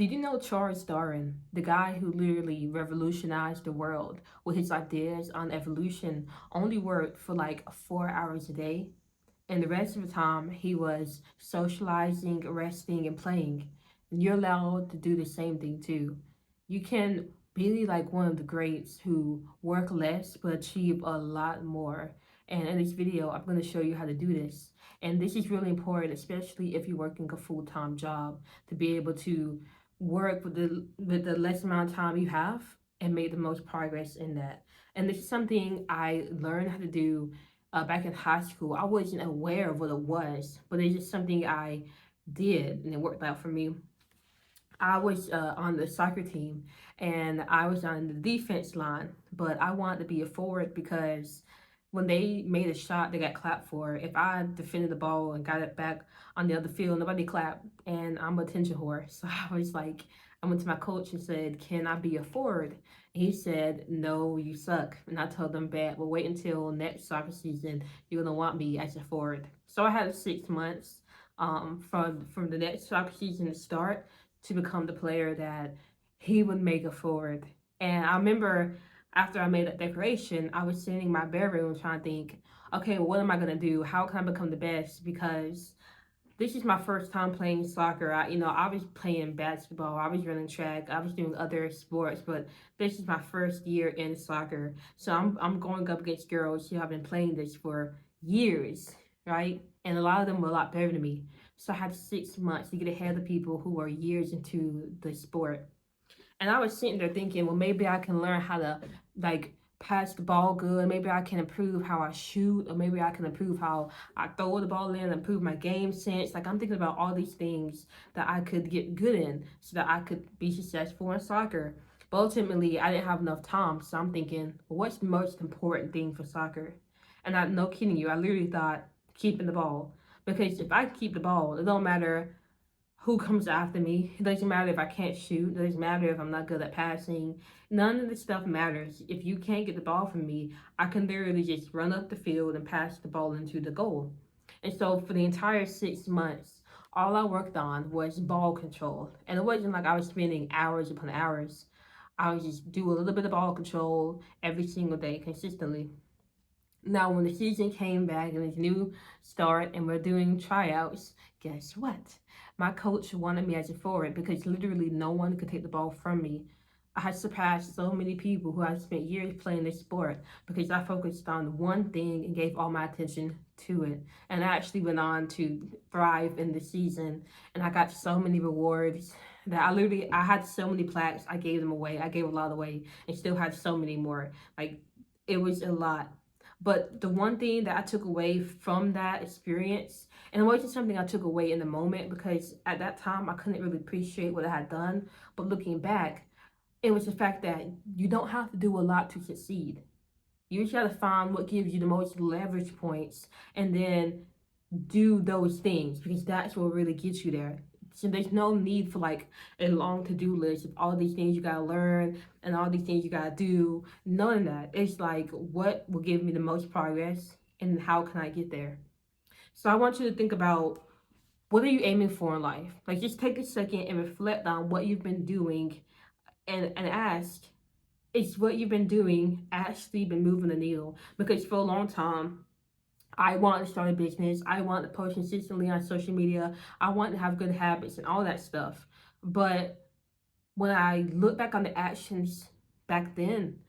Did you know Charles Darwin, the guy who literally revolutionized the world with his ideas on evolution, only worked for like 4 hours a day? And the rest of the time, he was socializing, resting, and playing. And you're allowed to do the same thing too. You can be like one of the greats who work less but achieve a lot more. And in this video, I'm going to show you how to do this. And this is really important, especially if you're working a full-time job, to be able to work with the less amount of time you have and make the most progress in that. And this is something I learned how to do back in high school. I wasn't aware of what it was, but it's just something I did and it worked out for me. I was on the soccer team and I was on the defense line, but I wanted to be a forward because when they made a shot, they got clapped for. If I defended the ball and got it back on the other field, nobody clapped, and I'm a attention whore. So I was like, I went to my coach and said, "Can I be a forward?" And he said, "No, you suck." And I told them, "Bad, but wait until next soccer season. You're gonna want me as a forward." So I had 6 months from the next soccer season to start to become the player that he would make a forward. And I remember after I made that declaration, I was sitting in my bedroom trying to think, okay, what am I gonna do? How can I become the best? Because this is my first time playing soccer. I was playing basketball, I was running track, I was doing other sports, but this is my first year in soccer. So I'm going up against girls who have been playing this for years, right? And a lot of them were a lot better than me. So I had 6 months to get ahead of people who were years into the sport. And I was sitting there thinking, well, maybe I can learn how to like pass the ball good. Maybe I can improve how I shoot, or maybe I can improve how I throw the ball in, improve my game sense. Like I'm thinking about all these things that I could get good in so that I could be successful in soccer. But ultimately, I didn't have enough time. So I'm thinking, well, what's the most important thing for soccer? And I, no kidding you, I literally thought keeping the ball. Because if I keep the ball, it don't matter who comes after me. It doesn't matter if I can't shoot. It doesn't matter if I'm not good at passing. None of this stuff matters. If you can't get the ball from me, I can literally just run up the field and pass the ball into the goal. And so for the entire 6 months, all I worked on was ball control. And it wasn't like I was spending hours upon hours. I would just do a little bit of ball control every single day consistently. Now, when the season came back and it's new start and we're doing tryouts, guess what? My coach wanted me as a forward because literally no one could take the ball from me. I had surpassed so many people who had spent years playing this sport because I focused on one thing and gave all my attention to it. And I actually went on to thrive in the season, and I got so many rewards that I had so many plaques. I gave them away. I gave a lot away and still had so many more. Like, it was a lot. But the one thing that I took away from that experience, and it wasn't something I took away in the moment because at that time I couldn't really appreciate what I had done. But looking back, it was the fact that you don't have to do a lot to succeed. You just got to find what gives you the most leverage points and then do those things because that's what really gets you there. So there's no need for like a long to-do list of all these things you gotta learn and all these things you gotta do. None of that. It's like what will give me the most progress and how can I get there? So I want you to think about what are you aiming for in life? Like just take a second and reflect on what you've been doing and ask, is what you've been doing actually been moving the needle? Because for a long time I want to start a business. I want to post consistently on social media. I want to have good habits and all that stuff. But when I look back on the actions back then,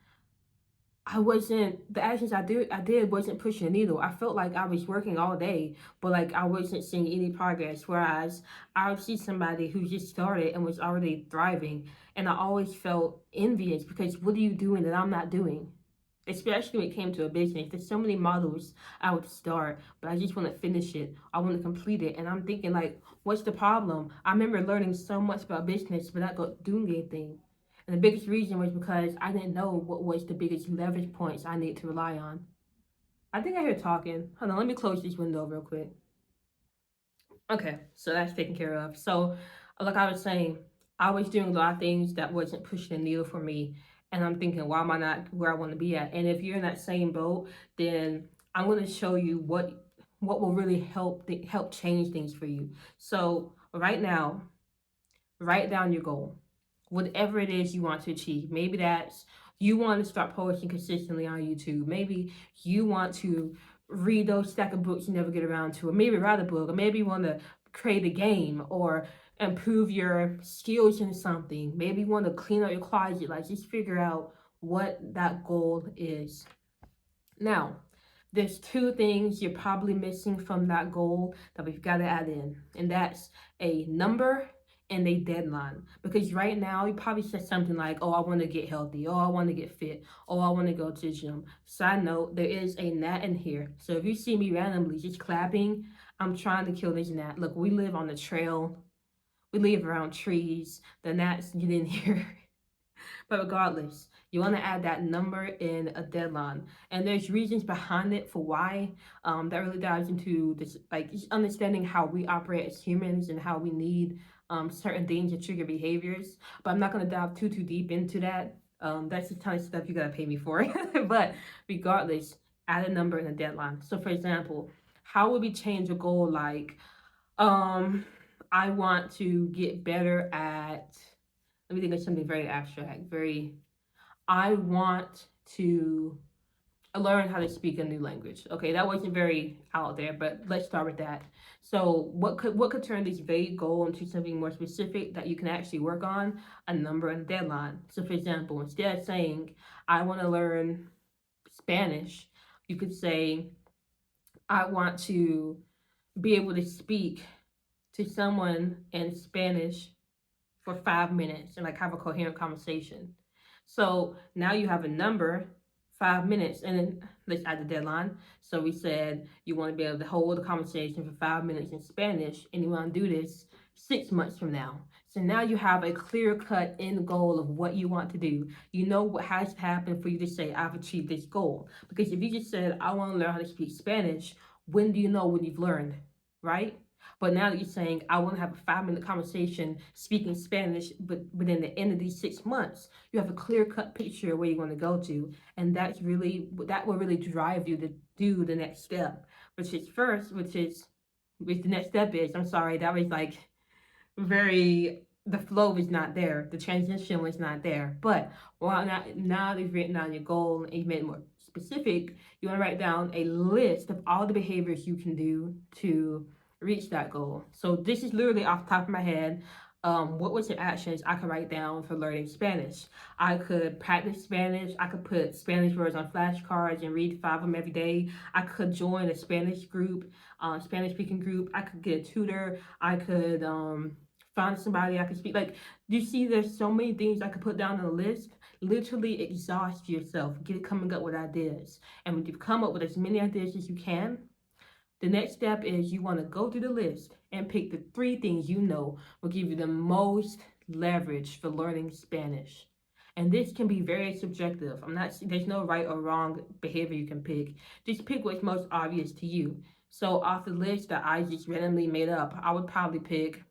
the actions I did wasn't pushing the needle. I felt like I was working all day, but like I wasn't seeing any progress. Whereas I would see somebody who just started and was already thriving, and I always felt envious because what are you doing that I'm not doing? Especially when it came to a business. There's so many models I would start, but I just want to finish it. I want to complete it. And I'm thinking like, what's the problem? I remember learning so much about business, but not doing anything. And the biggest reason was because I didn't know what was the biggest leverage points I need to rely on. I think I hear talking. Hold on, let me close this window real quick. Okay, so that's taken care of. So, like I was saying, I was doing a lot of things that wasn't pushing the needle for me. And I'm thinking, why am I not where I want to be at? And if you're in that same boat, then I'm going to show you what will really help change things for you. So right now, write down your goal. Whatever it is you want to achieve. Maybe that's you want to start posting consistently on YouTube. Maybe you want to read those stack of books you never get around to, or maybe write a book, or maybe you want to create a game or improve your skills in something. Maybe you want to clean out your closet. Like, just figure out what that goal is. Now, there's two things you're probably missing from that goal that we've got to add in, and that's a number and a deadline. Because right now, you probably said something like, oh, I want to get healthy, oh, I want to get fit, oh, I want to go to the gym. Side note, there is a gnat in here. So if you see me randomly just clapping, I'm trying to kill this gnat. Look, we live on the trail, we live around trees, the gnats get in here. But regardless, you want to add that number in a deadline, and there's reasons behind it for why. That really dives into this, like just understanding how we operate as humans and how we need certain things to trigger behaviors. But I'm not gonna dive too deep into that. That's the kind of stuff you gotta pay me for. But regardless, add a number and a deadline. So, for example, how would we change a goal like, I want to get better at, let me think of something very abstract, I want to learn how to speak a new language. Okay, that wasn't very out there, but let's start with that. So what could turn this vague goal into something more specific that you can actually work on? A number and a deadline. So for example, instead of saying, I want to learn Spanish, you could say, I want to be able to speak to someone in Spanish for 5 minutes and like have a coherent conversation. So now you have a number, 5 minutes, and then let's add the deadline. So we said you want to be able to hold a conversation for 5 minutes in Spanish, and you want to do this 6 months from now. So now you have a clear cut end goal of what you want to do. You know what has to happen for you to say, I've achieved this goal. Because if you just said, I want to learn how to speak Spanish, when do you know when you've learned, right? But now that you're saying, I want to have a 5 minute conversation speaking Spanish, but within the end of these 6 months, you have a clear cut picture of where you want to go to. And that will really drive you to do the next step, which the next step is, I'm sorry, that was like the flow was not there. The transition was not there. But now that you've written down your goal and you've made it more specific, you want to write down a list of all the behaviors you can do to reach that goal. So this is literally off the top of my head. What was the actions I could write down for learning Spanish? I could practice Spanish. I could put Spanish words on flashcards and read 5 of them every day. I could join a Spanish group, Spanish speaking group. I could get a tutor. I could find somebody I could speak. Like, you see, there's so many things I could put down on the list. Literally exhaust yourself. Get coming up with ideas. And when you come up with as many ideas as you can, the next step is you want to go through the list and pick the 3 things you know will give you the most leverage for learning Spanish. And this can be very subjective. There's no right or wrong behavior you can pick. Just pick what's most obvious to you. So off the list that I just randomly made up, I would probably pick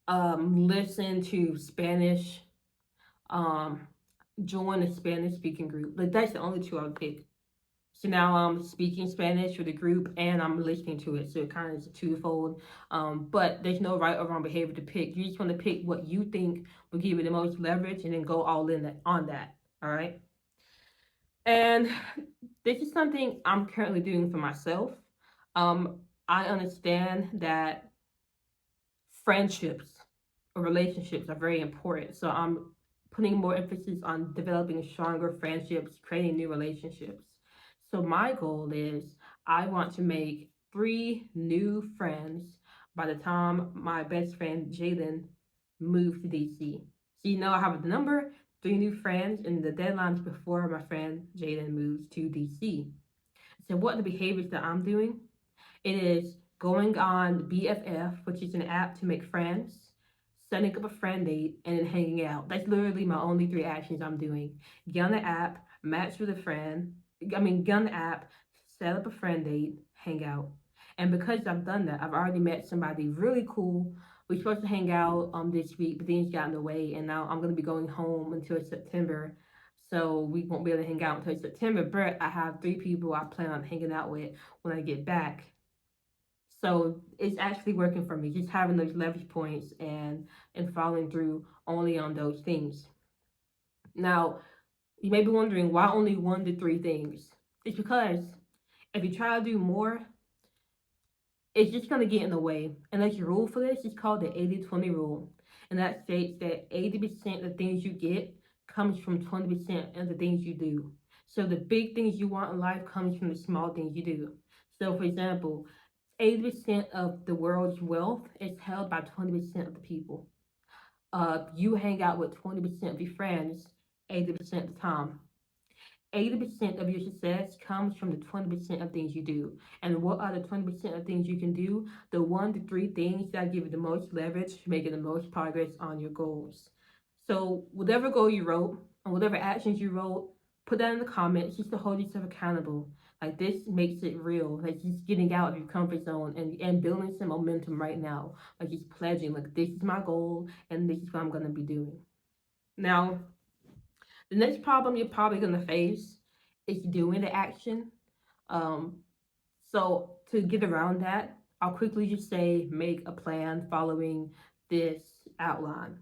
listen to Spanish, join a Spanish speaking group. Like, that's the only 2 I would pick. So now I'm speaking Spanish for the group and I'm listening to it. So it kind of is a twofold. But there's no right or wrong behavior to pick. You just want to pick what you think will give you the most leverage and then go all in on that. All right. And this is something I'm currently doing for myself. I understand that friendships or relationships are very important. So I'm putting more emphasis on developing stronger friendships, creating new relationships. So my goal is I want to make 3 new friends by the time my best friend Jalen moves to DC. So I have the number, 3 new friends, and the deadline's before my friend Jalen moves to DC. So what are the behaviors that I'm doing? It is going on BFF, which is an app to make friends, setting up a friend date, and then hanging out. That's literally my only 3 actions I'm doing. Get on the app, match with a friend, get on the app, set up a friend date, hang out. And because I've done that, I've already met somebody really cool. We're supposed to hang out this week, but things got in the way, and now I'm going to be going home until September. So we won't be able to hang out until September, but I have 3 people I plan on hanging out with when I get back. So it's actually working for me, just having those leverage points and following through only on those things. Now, you may be wondering why only 1 to 3 things. It's because if you try to do more, it's just going to get in the way. And there's a rule for this. It's called the 80-20 rule. And that states that 80% of the things you get comes from 20% of the things you do. So the big things you want in life comes from the small things you do. So for example, 80% of the world's wealth is held by 20% of the people. You hang out with 20% of your friends 80% of the time. 80% of your success comes from the 20% of things you do. And what are the 20% of things you can do? The 1 to 3 things that give you the most leverage, making the most progress on your goals. So whatever goal you wrote and whatever actions you wrote, put that in the comments just to hold yourself accountable. Like, this makes it real. Like, just getting out of your comfort zone and building some momentum right now. Like, just pledging, like, this is my goal and this is what I'm going to be doing. Now, the next problem you're probably going to face is doing the action. Um, so to get around that, I'll quickly just say make a plan following this outline.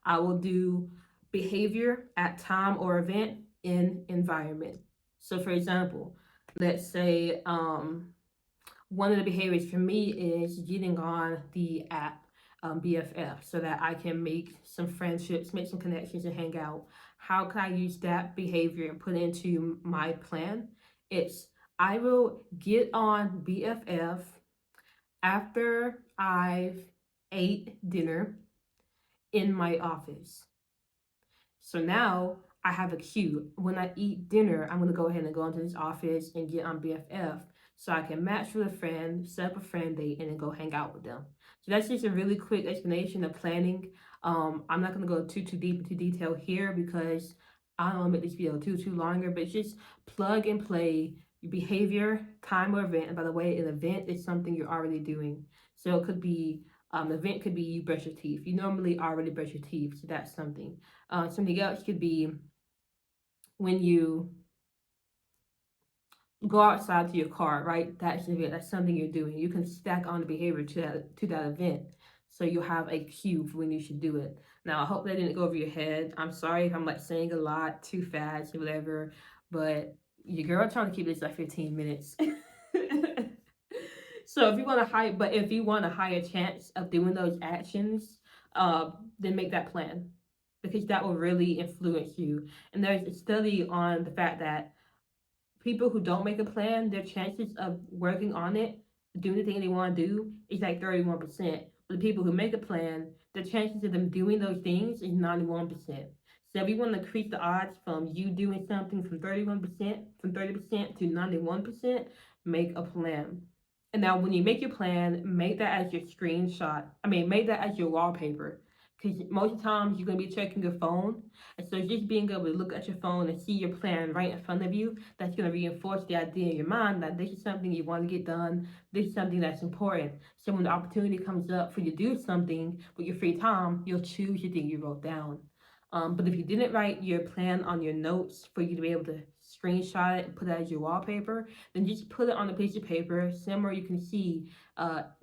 I will do behavior at time or event in environment. So for example, let's say one of the behaviors for me is getting on the app BFF so that I can make some friendships, make some connections, and hang out. How can I use that behavior and put it into my plan? It's I will get on BFF after I've ate dinner in my office. So now I have a cue. When I eat dinner, I'm going to go ahead and go into this office and get on BFF so I can match with a friend, set up a friend date, and then go hang out with them. So that's just a really quick explanation of planning. I'm not going to go too deep into detail here because I don't want to make this video too longer, but it's just plug and play behavior, time, or event. And by the way, an event is something you're already doing. So it could be event could be you brush your teeth. You normally already brush your teeth, so that's something. Something else could be when you go outside to your car, right? That's an event. That's something you're doing. You can stack on the behavior to that event, so you'll have a cue for when you should do it. Now, I hope that didn't go over your head. I'm sorry if I'm like saying a lot too fast or whatever, but your girl trying to keep this like 15 minutes. So if you want a higher chance of doing those actions, then make that plan, because that will really influence you. And there's a study on the fact that people who don't make a plan, their chances of working on it, doing the thing they want to do, is like 31%. But the people who make a plan, the chances of them doing those things is 91%. So if you want to increase the odds from you doing something from 30% to 91%, make a plan. And now when you make your plan, make that as your screenshot. Make that as your wallpaper. Because most of the times you're going to be checking your phone. And so just being able to look at your phone and see your plan right in front of you, that's going to reinforce the idea in your mind that this is something you want to get done. This is something that's important. So when the opportunity comes up for you to do something with your free time, you'll choose the thing you wrote down. But if you didn't write your plan on your notes for you to be able to screenshot it and put it as your wallpaper, then just put it on a piece of paper somewhere you can see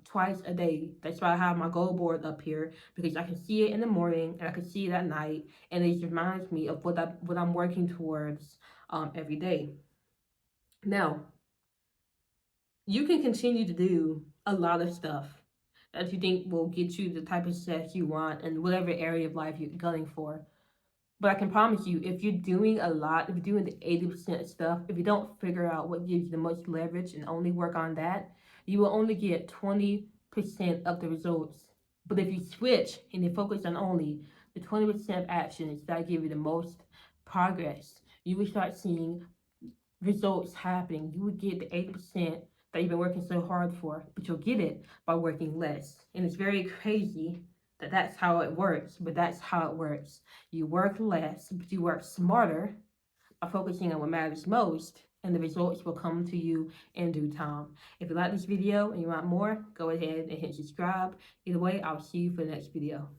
twice a day. That's why I have my goal board up here, because I can see it in the morning and I can see it at night, and it reminds me of what I'm working towards every day. Now, you can continue to do a lot of stuff that you think will get you the type of success you want in whatever area of life you're gunning for. But I can promise you, if you're doing a lot, if you're doing the 80% stuff, if you don't figure out what gives you the most leverage and only work on that, you will only get 20% of the results. But if you switch and you focus on only the 20% of actions that give you the most progress, you will start seeing results happening. You would get the 80% that you've been working so hard for, but you'll get it by working less. And it's very crazy that that's how it works, but that's how it works. You work less, but you work smarter by focusing on what matters most, and the results will come to you in due time. If you like this video and you want more, go ahead and hit subscribe. Either way, I'll see you for the next video.